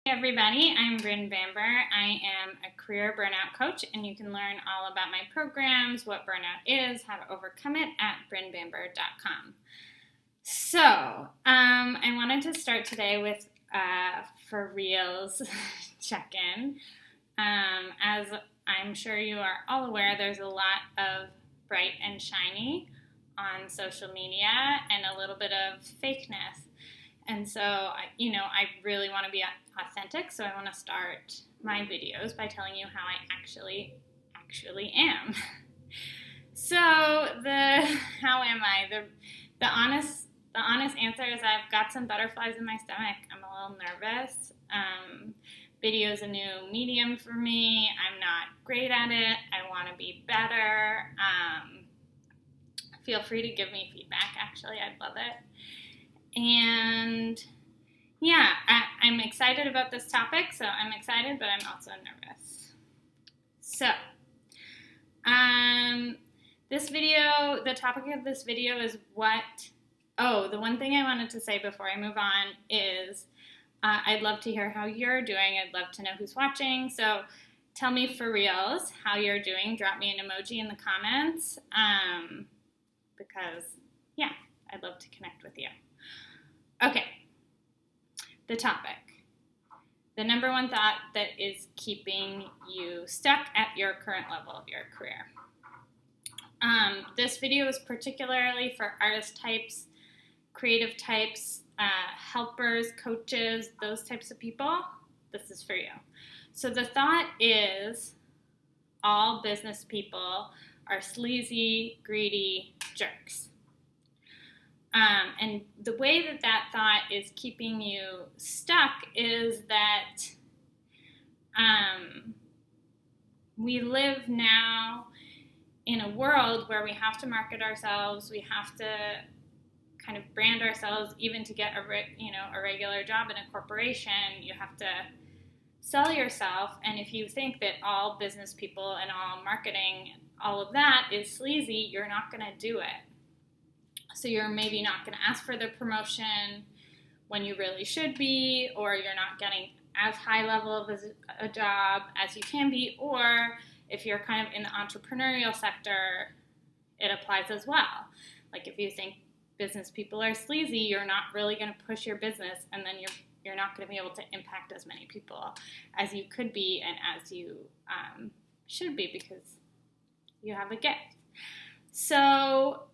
Hey everybody, I'm Bryn. I am a career burnout coach, and you can learn all about my programs, what burnout is, how to overcome it at brynbamber.com. So, I wanted to start today with for reals check-in. As I'm sure you are all aware, there's a lot of bright and shiny on social media and a little bit of fakeness. And so, I really want to be authentic, so I want to start my videos by telling you how I actually am. So, how am I? The honest answer is I've got some butterflies in my stomach. I'm a little nervous. Video is a new medium for me. I'm not great at it. I want to be better. Feel free to give me feedback, actually. I'd love it. And yeah, I'm excited about this topic, so I'm excited, but I'm also nervous. So, the topic of this video is the one thing I wanted to say before I move on is I'd love to hear how you're doing. I'd love to know who's watching. So tell me for reals how you're doing. Drop me an emoji in the comments because, yeah, I'd love to connect with you. Okay, the topic. The number one thought that is keeping you stuck at your current level of your career. This video is particularly for artist types, creative types, helpers, coaches, those types of people. This is for you. So the thought is all business people are sleazy, greedy jerks. And the way that thought is keeping you stuck is that we live now in a world where we have to market ourselves, we have to kind of brand ourselves, even to get a regular job in a corporation, you have to sell yourself. And if you think that all business people and all marketing, all of that is sleazy, you're not going to do it. So you're maybe not going to ask for the promotion when you really should be, or you're not getting as high level of a job as you can be, or if you're kind of in the entrepreneurial sector, it applies as well. Like if you think business people are sleazy, you're not really going to push your business, and then you're not going to be able to impact as many people as you could be and as you should be because you have a gift. So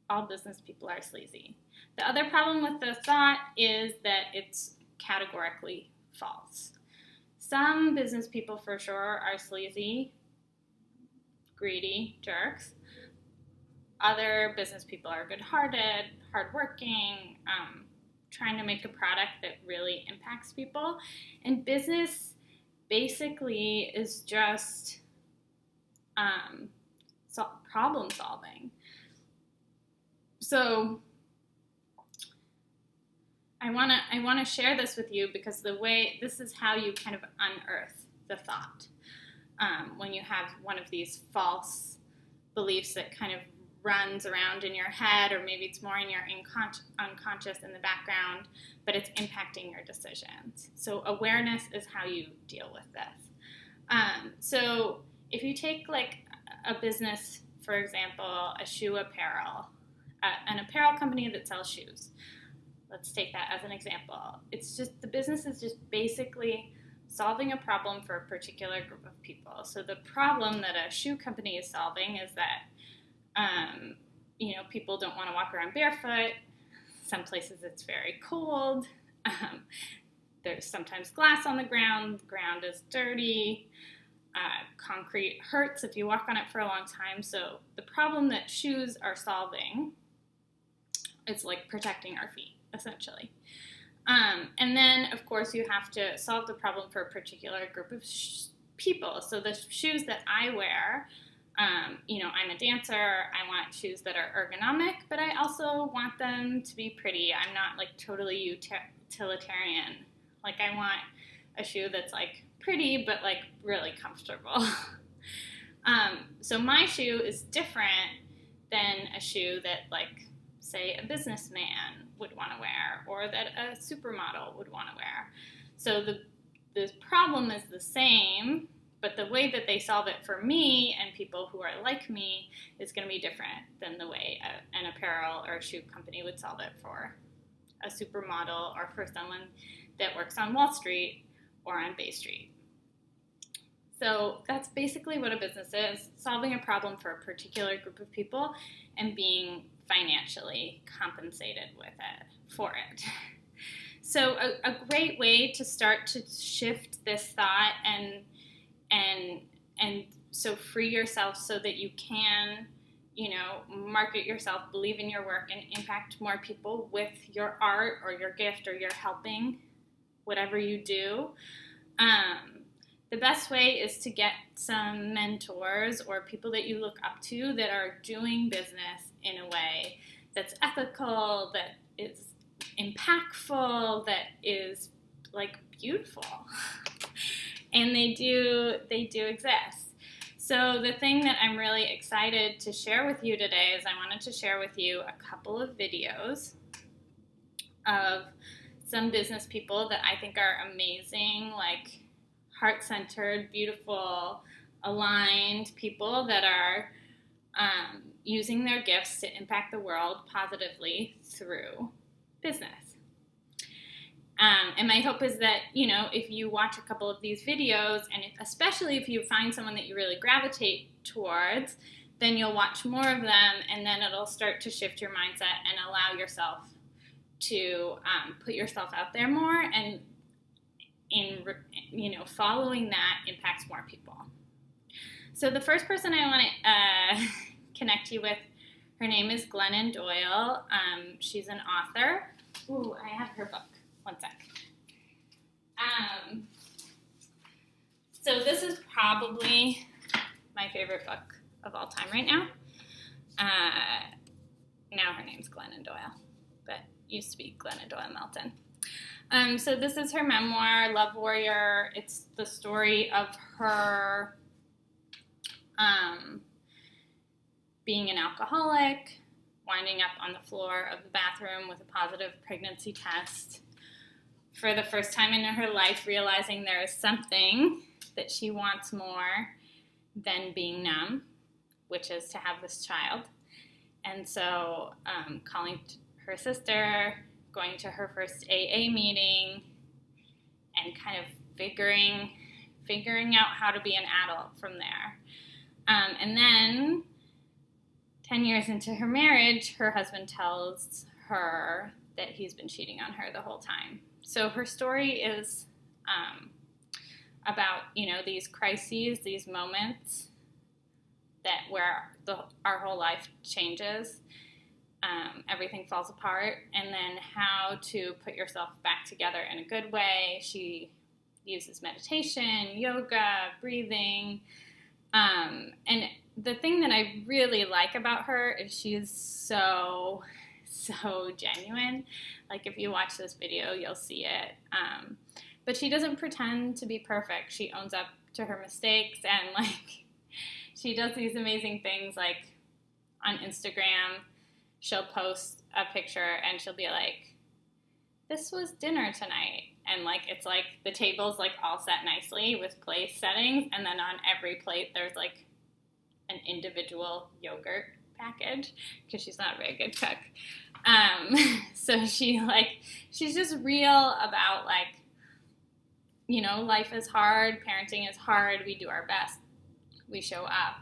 all business people are sleazy. The other problem with the thought is that it's categorically false. Some business people for sure are sleazy, greedy jerks. Other business people are good-hearted, hardworking, trying to make a product that really impacts people. And business basically is just problem solving. So I want to share this with you because this is how you kind of unearth the thought when you have one of these false beliefs that kind of runs around in your head, or maybe it's more in your unconscious in the background, but it's impacting your decisions. So awareness is how you deal with this. So if you take like a business, for example, a shoe apparel, an apparel company that sells shoes. Let's take that as an example. It's just the business is just basically solving a problem for a particular group of people. So the problem that a shoe company is solving is that people don't want to walk around barefoot. Some places it's very cold. There's sometimes glass on the ground. The ground is dirty. Concrete hurts if you walk on it for a long time. So the problem that shoes are solving is like protecting our feet, essentially. And then, of course, you have to solve the problem for a particular group of people. So the shoes that I wear, I'm a dancer. I want shoes that are ergonomic, but I also want them to be pretty. I'm not like totally utilitarian. Like I want a shoe that's like pretty, but like really comfortable. So my shoe is different than a shoe that like say, a businessman would want to wear, or that a supermodel would want to wear. So the problem is the same, but the way that they solve it for me and people who are like me is going to be different than the way an apparel or a shoe company would solve it for a supermodel or for someone that works on Wall Street or on Bay Street. So that's basically what a business is, solving a problem for a particular group of people and being financially compensated for it. So a great way to start to shift this thought and so free yourself so that you can, market yourself, believe in your work, and impact more people with your art or your gift or your helping, whatever you do. The best way is to get some mentors or people that you look up to that are doing business in a way that's ethical, that is impactful, that is like beautiful. And they do exist. So the thing that I'm really excited to share with you today is I wanted to share with you a couple of videos of some business people that I think are amazing, like heart-centered, beautiful, aligned people that are using their gifts to impact the world positively through business. And my hope is that, if you watch a couple of these videos, and especially if you find someone that you really gravitate towards, then you'll watch more of them, and then it'll start to shift your mindset and allow yourself to put yourself out there more, and following that impacts more people. So the first person I want to connect you with, her name is Glennon Doyle. She's an author. Ooh, I have her book. One sec. So this is probably my favorite book of all time right now. Now her name's Glennon Doyle, but used to be Glennon Doyle Melton. So this is her memoir, Love Warrior. It's the story of her being an alcoholic, winding up on the floor of the bathroom with a positive pregnancy test, for the first time in her life realizing there is something that she wants more than being numb, which is to have this child. And so calling her sister, going to her first AA meeting, and kind of figuring out how to be an adult from there. And then 10 years into her marriage, her husband tells her that he's been cheating on her the whole time. So her story is about, these crises, these moments that where our whole life changes, everything falls apart, and then how to put yourself back together in a good way. She uses meditation, yoga, breathing, and the thing that I really like about her is she's so genuine. Like, if you watch this video, you'll see it. But she doesn't pretend to be perfect. She owns up to her mistakes, and she does these amazing things. Like, on Instagram, she'll post a picture and she'll be like, "This was dinner tonight." And it's like the table's all set nicely with place settings, and then on every plate there's an individual yogurt package, because she's not a very good cook. So she's just real about life is hard, parenting is hard, we do our best, we show up.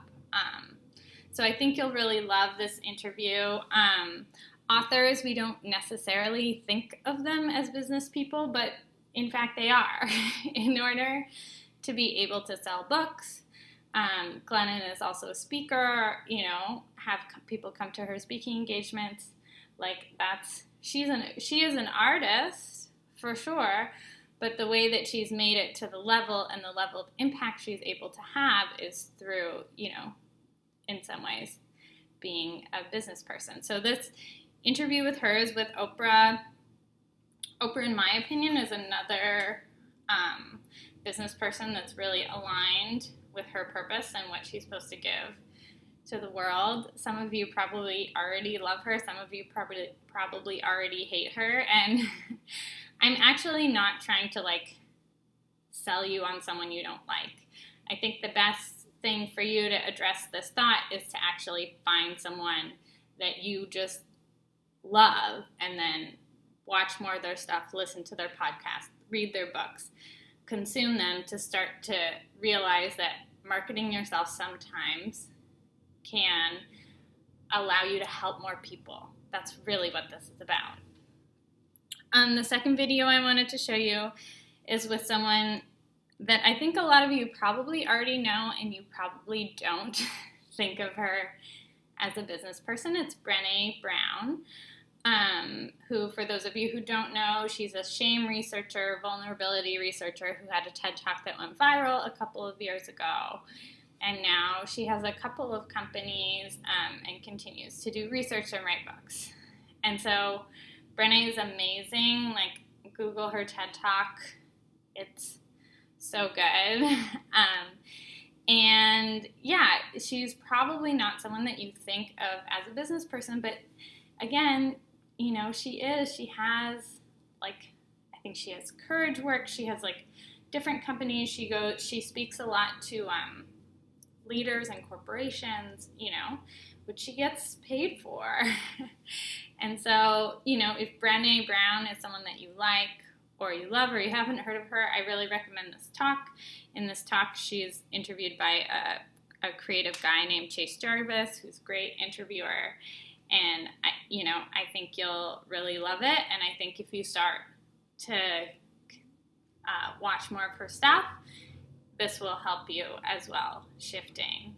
So I think you'll really love this interview. Authors, we don't necessarily think of them as business people, but in fact they are. In order to be able to sell books, Glennon is also a speaker, have people come to her speaking engagements. She is an artist for sure, but the way that she's made it to the level and the level of impact she's able to have is through, in some ways, being a business person. So this interview with her is with Oprah. Oprah, in my opinion, is another business person that's really aligned with her purpose and what she's supposed to give to the world. Some of you probably already love her. Some of you probably already hate her. And I'm actually not trying to like sell you on someone you don't like. I think the best thing for you to address this thought is to actually find someone that you just love and then watch more of their stuff, listen to their podcast, read their books, consume them, to start to realize that marketing yourself sometimes can allow you to help more people. That's really what this is about. The second video I wanted to show you is with someone that I think a lot of you probably already know, and you probably don't think of her as a business person. It's Brene Brown, who, for those of you who don't know, she's a shame researcher, vulnerability researcher who had a TED Talk that went viral a couple of years ago. And now she has a couple of companies and continues to do research and write books. And so Brene is amazing. Like, Google her TED Talk. It's so good. And yeah, she's probably not someone that you think of as a business person, but again, you know, she has, like, I think she has Courage Work. She has like different companies. She speaks a lot to leaders and corporations, you know, which she gets paid for. And so, you know, if Brene Brown is someone that you like or you love or you haven't heard of her, I really recommend this talk. In this talk, she's interviewed by a creative guy named Chase Jarvis, who's a great interviewer. And, I think you'll really love it. And I think if you start to watch more of her stuff, this will help you as well, shifting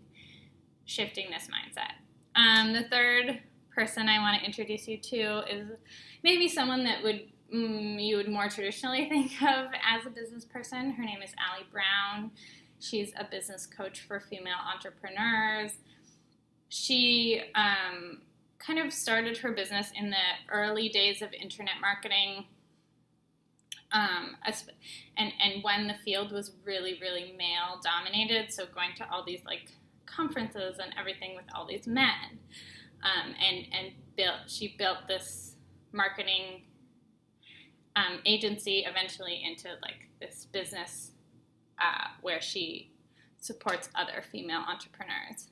this mindset. The third person I want to introduce you to is maybe someone that you would more traditionally think of as a business person. Her name is Allie Brown. She's a business coach for female entrepreneurs. She kind of started her business in the early days of internet marketing, and when the field was really, really male dominated, so going to all these like conferences and everything with all these men, she built this marketing agency eventually into like this business where she supports other female entrepreneurs.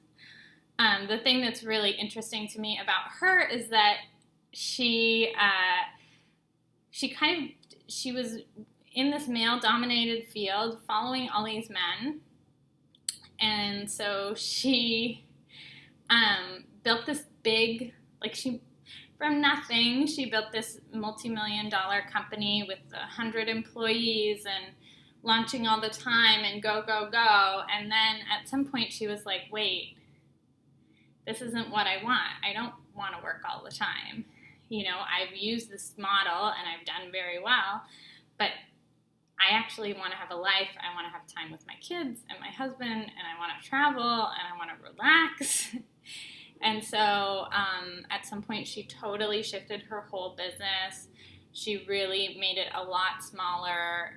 The thing that's really interesting to me about her is that she was in this male-dominated field following all these men, and so she built this big, from nothing, she built this multi-million-dollar company with 100 employees and launching all the time and go, go, go, and then at some point she was like, wait, this isn't what I want. I don't want to work all the time. You know, I've used this model and I've done very well, but I actually want to have a life. I want to have time with my kids and my husband, and I want to travel and I want to relax. And so at some point she totally shifted her whole business. She really made it a lot smaller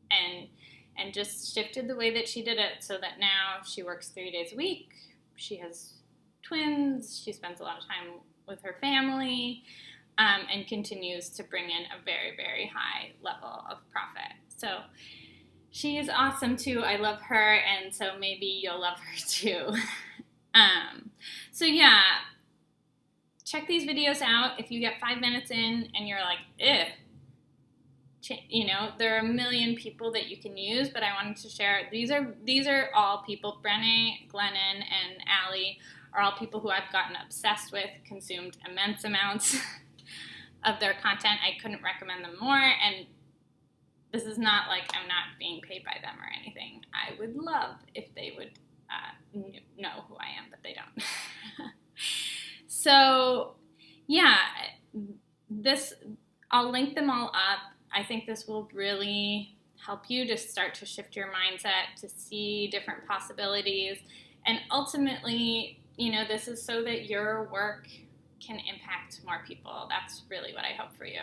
and just shifted the way that she did it so that now she works 3 days a week. She has twins. She spends a lot of time with her family, and continues to bring in a very, very high level of profit. So she is awesome too. I love her, and so maybe you'll love her too. So yeah, check these videos out. If you get 5 minutes in and you're like, you know, there are a million people that you can use, but I wanted to share, these are all people, Brene, Glennon, and Allie are all people who I've gotten obsessed with, consumed immense amounts of their content. I couldn't recommend them more, and this is not like I'm not being paid by them or anything. I would love if they would know who I am, but they don't. So yeah, I'll link them all up. I think this will really help you to start to shift your mindset, to see different possibilities, and ultimately, you know, this is so that your work can impact more people. That's really what I hope for you.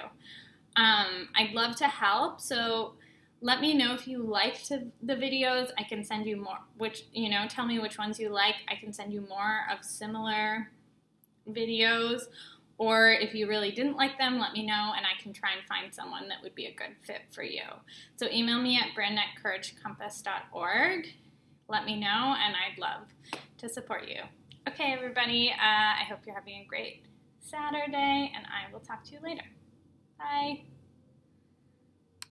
I'd love to help, so Let me know if you liked the videos. I can send you more, tell me which ones you like. I can send you more of similar videos. Or if you really didn't like them, let me know, and I can try and find someone that would be a good fit for you. So email me at bryn@couragecompass.org. Let me know, and I'd love to support you. Okay, everybody, I hope you're having a great Saturday, and I will talk to you later. Bye.